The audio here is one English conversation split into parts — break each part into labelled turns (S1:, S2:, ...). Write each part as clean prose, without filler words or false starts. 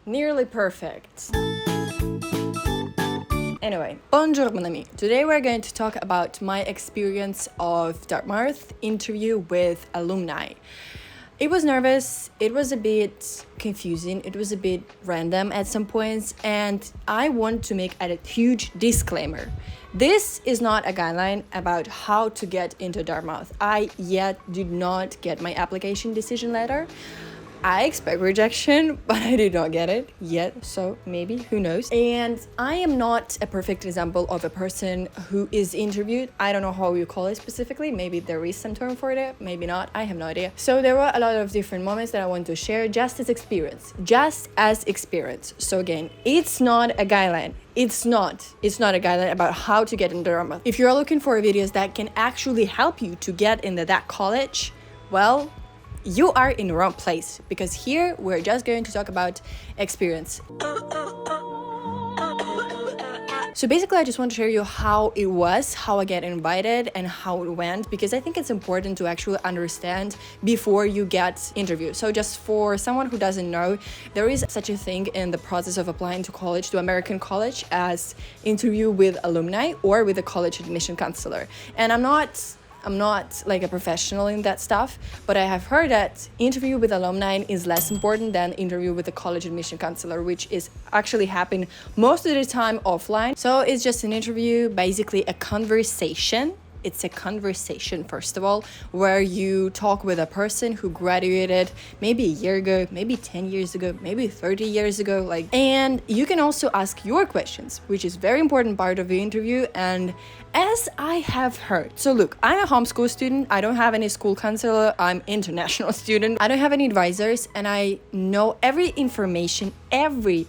S1: Nearly perfect. Anyway, bonjour mon ami. Today we're going to talk about my experience of Dartmouth interview with alumni. It was nervous, it was a bit confusing, it was a bit random at some points, and I want to make a huge disclaimer. This is not a guideline about how to get into Dartmouth. I yet did not get my application decision letter. I expect rejection, but I did not get it yet, so maybe, who knows. And I am not a perfect example of a person who is interviewed. I don't know how you call it specifically. Maybe there is some term for it, maybe not. I have no idea. So there were a lot of different moments that I want to share just as experience. So again, it's not a guideline. It's not a guideline about how to get into Dartmouth. If you're looking for videos that can actually help you to get into that college, well, you are in the wrong place, because here we're just going to talk about experience. So basically, I just want to share you how it was, how I get invited, and how it went, because I think it's important to actually understand before you get interviewed. So just for someone who doesn't know, there is such a thing in the process of applying to college, to American college, as interview with alumni or with a college admission counselor. And I'm not like a professional in that stuff, but I have heard that interview with alumni is less important than interview with a college admission counselor, which is actually happening most of the time offline. So it's just an interview, basically a conversation. It's a conversation, first of all, where you talk with a person who graduated maybe a year ago, maybe 10 years ago, maybe 30 years ago, and you can also ask your questions, which is very important part of the interview. And as I have heard, so look, I'm a homeschool student. I don't have any school counselor. I'm international student. I don't have any advisors, and I know every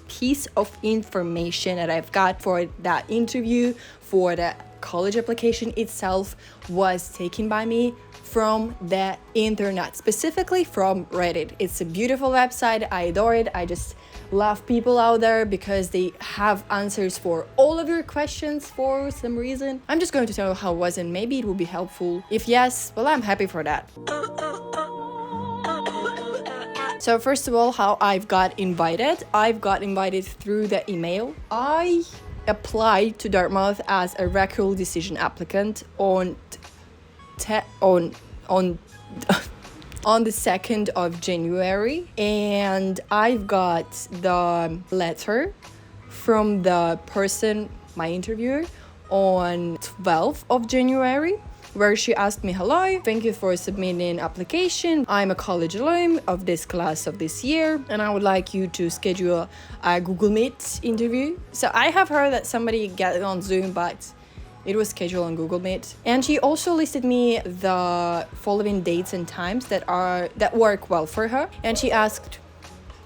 S1: piece of information that I've got for that interview, for the college application itself, was taken by me from the internet, specifically from Reddit. It's a beautiful website. I adore it. I just love people out there because they have answers for all of your questions for some reason. I'm just going to tell you how it was, and maybe it will be helpful. If yes, well, I'm happy for that. So first of all, how I've got invited through the email. I applied to Dartmouth as a regular decision applicant on the 2nd of January, and I've got the letter from the person, my interviewer, on 12th of January, where she asked me, hello, thank you for submitting application. I'm a college alum of this class of this year, and I would like you to schedule a Google Meet interview. So I have heard that somebody got it on Zoom, but it was scheduled on Google Meet. And she also listed me the following dates and times that work well for her. And she asked,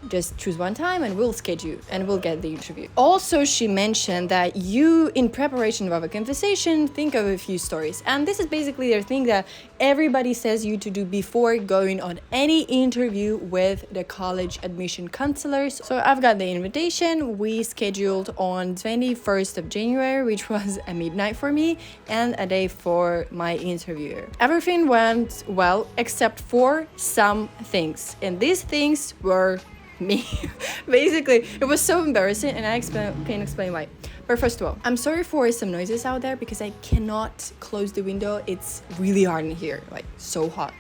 S1: just choose one time and we'll schedule and we'll get the interview. Also, she mentioned that you, in preparation of a conversation, think of a few stories. And this is basically the thing that everybody says you to do before going on any interview with the college admission counselors. So I've got the invitation. We scheduled on 21st of January, which was a midnight for me and a day for my interviewer. Everything went well except for some things. And these things were me. Basically, it was so embarrassing, and I can explain why. But first of all, I'm sorry for some noises out there because I cannot close the window. It's really hard in here, so hot.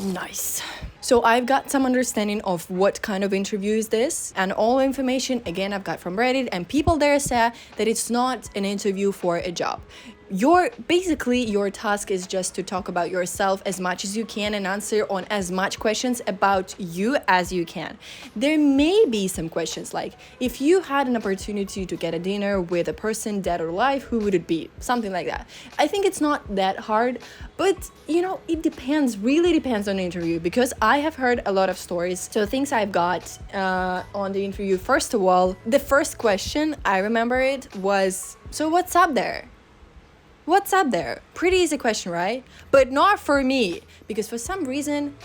S1: Nice. So I've got some understanding of what kind of interview is this, and all information, again, I've got from Reddit, and people there say that it's not an interview for a job. Your task is just to talk about yourself as much as you can and answer on as much questions about you as you can. There may be some questions like, if you had an opportunity to get a dinner with a person dead or alive, who would it be? Something like that. I think it's not that hard, but it really depends on the interview, because I have heard a lot of stories. So things I've got on the interview, first of all, the first question, I remember it, was, so what's up there? What's up there? Pretty easy question, right? But not for me, because for some reason,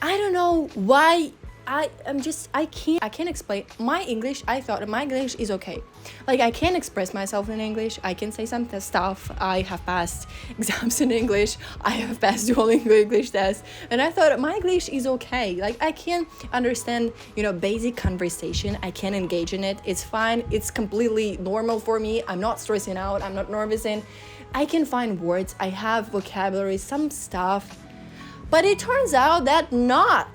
S1: I don't know why I can't explain my English. I thought my English is okay. Like, I can express myself in English. I can say some stuff. I have passed exams in English. I have passed Duolingo English test. And I thought my English is okay. Like, I can understand, basic conversation. I can engage in it. It's fine. It's completely normal for me. I'm not stressing out. I'm not nervous. And I can find words. I have vocabulary, some stuff. But it turns out that not.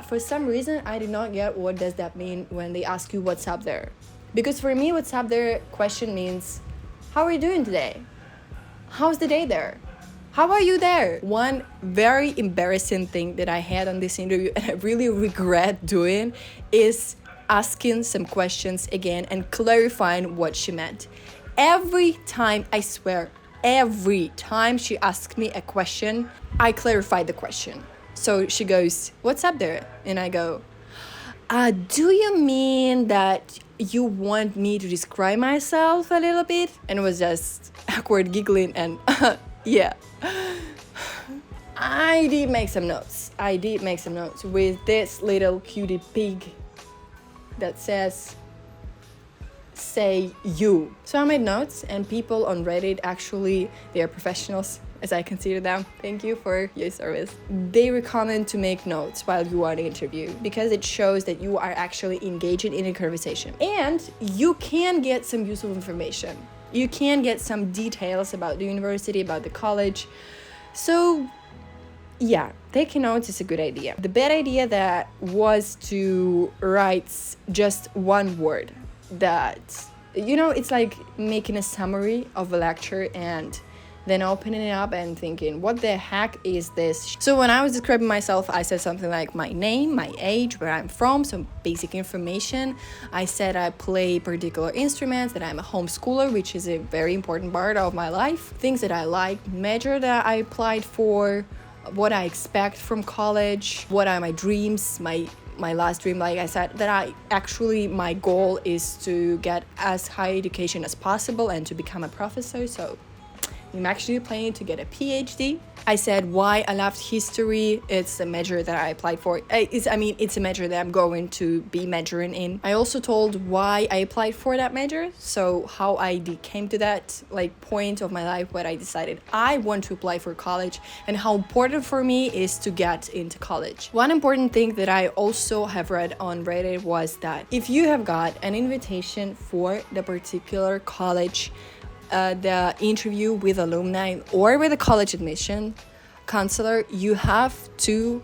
S1: For some reason, I did not get what does that mean when they ask you what's up there. Because for me, what's up there question means, how are you doing today? How's the day there? How are you there? One very embarrassing thing that I had on this interview, and I really regret doing, is asking some questions again and clarifying what she meant. Every time, I swear, every time she asked me a question, I clarified the question. So she goes, what's up there? And I go, do you mean that you want me to describe myself a little bit? And it was just awkward giggling and yeah. I did make some notes with this little cutie pig that says, say you. So I made notes, and people on Reddit, actually, they are professionals, as I consider them. Thank you for your service. They recommend to make notes while you are in the interview because it shows that you are actually engaging in a conversation. And you can get some useful information. You can get some details about the university, about the college. So yeah, taking notes is a good idea. The bad idea that was to write just one word that, it's like making a summary of a lecture and then opening it up and thinking, what the heck is this? So when I was describing myself, I said something like my name, my age, where I'm from, some basic information. I said I play particular instruments, that I'm a homeschooler, which is a very important part of my life. Things that I like, major that I applied for, what I expect from college, what are my dreams, my last dream, like I said, that my goal is to get as high education as possible and to become a professor. So I'm actually planning to get a PhD. I said why I loved history. It's a major that I applied for. It's a major that I'm going to be majoring in. I also told why I applied for that major. So how I came to that point of my life where I decided I want to apply for college and how important for me is to get into college. One important thing that I also have read on Reddit was that if you have got an invitation for the particular college, the interview with alumni or with a college admission counselor, you have to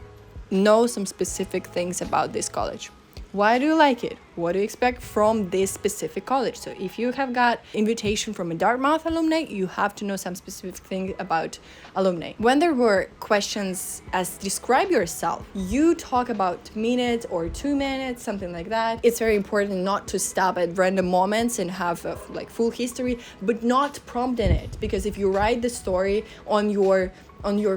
S1: know some specific things about this college. Why do you like it? What do you expect from this specific college? So if you have got invitation from a Dartmouth alumni, you have to know some specific thing about alumni. When there were questions as describe yourself, you talk about minute or 2 minutes, something like that. It's very important not to stop at random moments and have a full history, but not prompting it, because if you write the story on your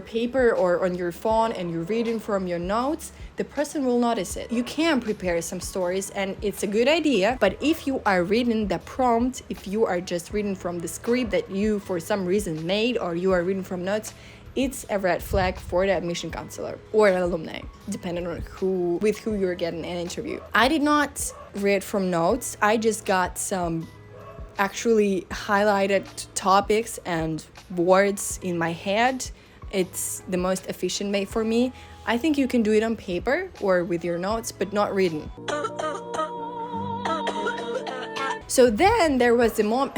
S1: paper or on your phone and you're reading from your notes, the person will notice it. You can prepare some stories and it's a good idea, but if you are reading the prompt, if you are just reading from the script that you for some reason made, or you are reading from notes, it's a red flag for the admission counselor or an alumni, depending on with who you're getting an interview. I did not read from notes. I just got some actually highlighted topics and words in my head. It's the most efficient way for me. I think you can do it on paper or with your notes, but not written. So then there was a moment.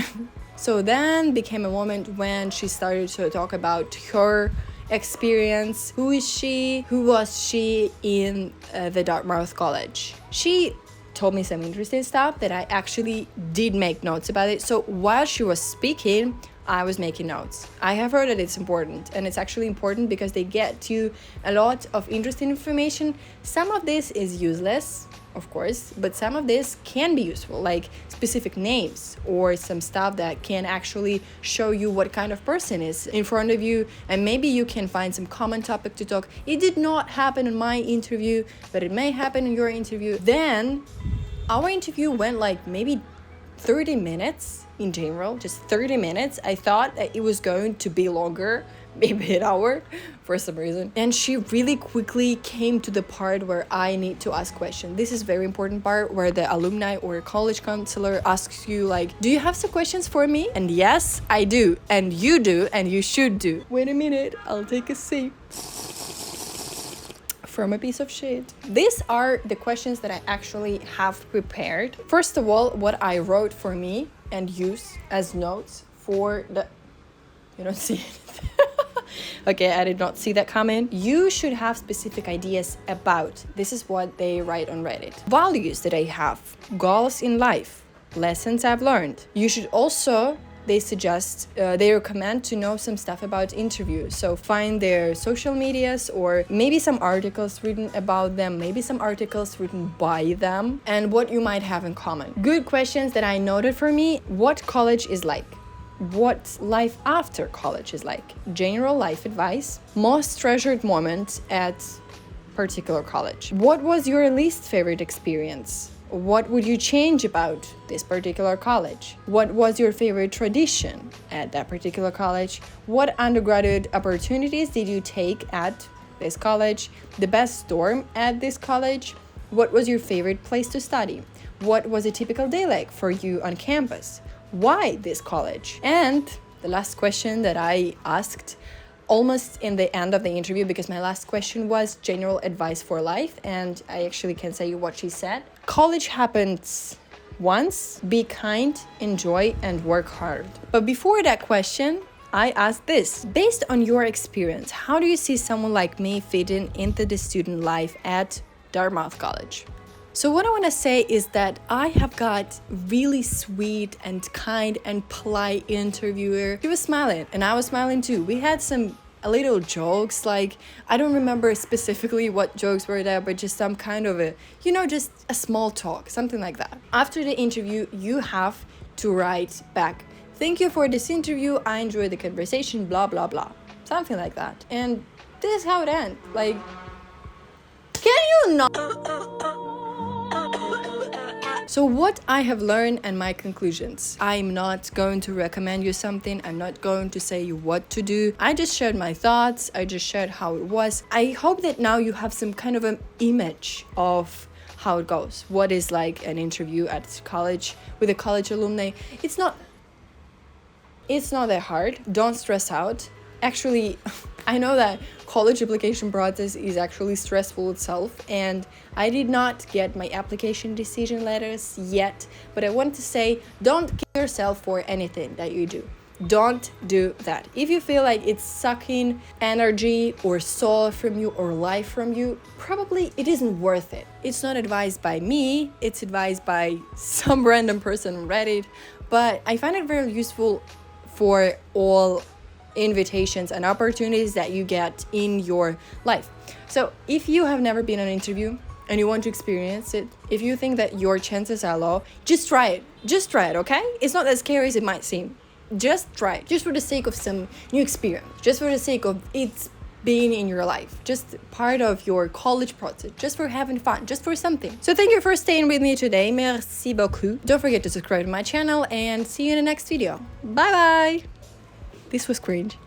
S1: So then became a moment when she started to talk about her experience. Who is she? Who was she in the Dartmouth College? She told me some interesting stuff that I actually did make notes about it. So while she was speaking, I was making notes. I have heard that it's important, and it's actually important because they get you a lot of interesting information. Some of this is useless, of course, but some of this can be useful, like specific names or some stuff that can actually show you what kind of person is in front of you, and maybe you can find some common topic to talk. It did not happen in my interview, but it may happen in your interview. Then our interview went maybe 30 minutes in general, just 30 minutes. I thought that it was going to be longer maybe an hour for some reason. And she really quickly came to the part where I need to ask questions. This is very important part where the alumni or college counselor asks you like, do you have some questions for me? And yes, I do. And you do. And you should do. Wait a minute. I'll take a sip from a piece of shit. These are the questions that I actually have prepared. First of all, what I wrote for me and use as notes for the... You don't see anything. Okay, I did not see that comment. You should have specific ideas about, this is what they write on Reddit, values that I have, goals in life, lessons I've learned. You should also, they suggest, they recommend to know some stuff about interviews. So find their social medias or maybe some articles written about them, maybe some articles written by them, and what you might have in common. Good questions that I noted for me: what college is like, what life after college is like, general life advice, most treasured moment at particular college, what was your least favorite experience, what would you change about this particular college, what was your favorite tradition at that particular college, what undergraduate opportunities did you take at this college, the best dorm at this college, what was your favorite place to study, what was a typical day like for you on campus, why this college? And the last question that I asked almost in the end of the interview, because my last question was general advice for life, and I actually can say what she said. College happens once, be kind, enjoy, and work hard. But before that question, I asked this: based on your experience, how do you see someone like me fitting into the student life at Dartmouth College? So what I want to say is that I have got really sweet and kind and polite interviewer. She was smiling and I was smiling too. We had some little jokes, like I don't remember specifically what jokes were there, but just some kind of a, just a small talk, something like that. After the interview, you have to write back, thank you for this interview, I enjoyed the conversation, blah, blah, blah. Something like that. And this is how it ends. Like, can you not? So what I have learned and my conclusions. I'm not going to recommend you something. I'm not going to say you what to do. I just shared my thoughts. I just shared how it was. I hope that now you have some kind of an image of how it goes. What is like an interview at college with a college alumni. It's not that hard. Don't stress out. Actually, I know that college application process is actually stressful itself, and I did not get my application decision letters yet, but I want to say, don't kill yourself for anything that you do. Don't do that. If you feel like it's sucking energy or soul from you or life from you, probably it isn't worth it. It's not advised by me, it's advised by some random person on Reddit, but I find it very useful for all invitations and opportunities that you get in your life. So if you have never been on an interview and you want to experience it, if you think that your chances are low, just try it. Just try it, okay? It's not as scary as it might seem. Just try it. Just for the sake of some new experience. Just for the sake of it's being in your life. Just part of your college process. Just for having fun. Just for something. So thank you for staying with me today. Merci beaucoup. Don't forget to subscribe to my channel and see you in the next video. Bye bye! This was cringe.